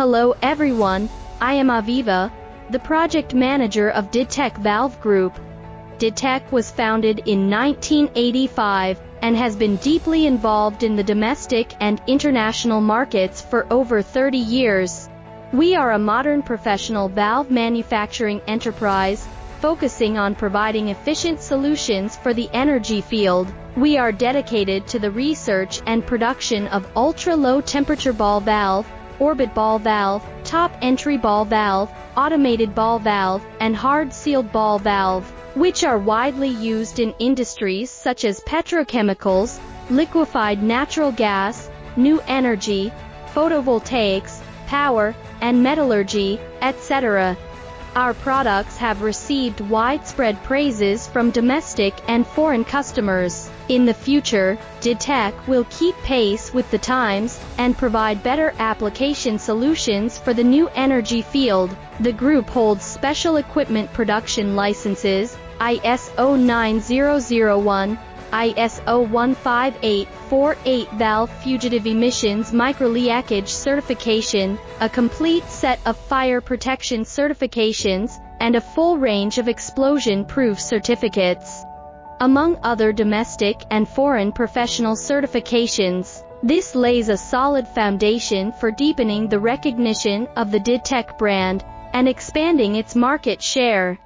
Hello everyone, I am Aviva, the project manager of Didtek Valve Group. Didtek was founded in 1985 and has been deeply involved in the domestic and international markets for over 30 years. We are a modern professional valve manufacturing enterprise, focusing on providing efficient solutions for the energy field. We are dedicated to the research and production of ultra-low temperature ball valve, orbit ball valve, top entry ball valve, automated ball valve, and hard-sealed ball valve, which are widely used in industries such as petrochemicals, liquefied natural gas, new energy, photovoltaics, power, and metallurgy, etc. Our products have received widespread praises from domestic and foreign customers. In the future, Didtek will keep pace with the times and provide better application solutions for the new energy field. The group holds special equipment production licenses, ISO 9001, ISO 15848 valve fugitive emissions microleakage certification, a complete set of fire protection certifications, and a full range of explosion-proof certificates, among other domestic and foreign professional certifications. This lays a solid foundation for deepening the recognition of the Didtek brand and expanding its market share.